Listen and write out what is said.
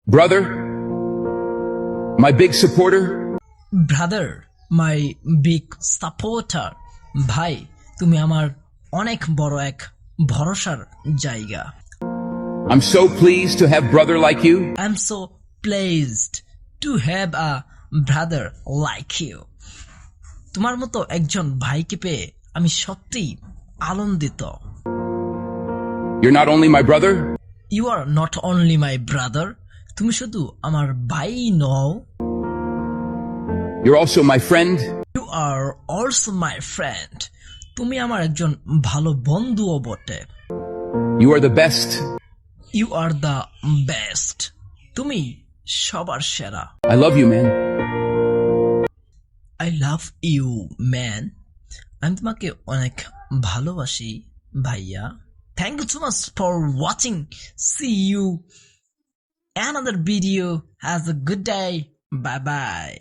Brother, my big supporter. Brother my big supporter, ভাই তুমি আমার অনেক বড় এক ভরসার জায়গা। I'm so pleased to have brother like you. I am so pleased to have a brother like you. তোমার মতো একজন ভাইকে পেয়ে আমি সত্যিই আনন্দিত। You're not only my brother, you are not only my brother, তুমি শুধু আমার ভাই নও, you're also my friend. You are also my friend, তুমি আমার একজন ভালো বন্ধুও বটে। You are the best. You are the best, তুমি সবার সেরা। I love you, man. I love you man, আমি তোমাকে অনেক ভালোবাসি ভাইয়া। Thank you so much for watching, see you another video, have a good day, bye by.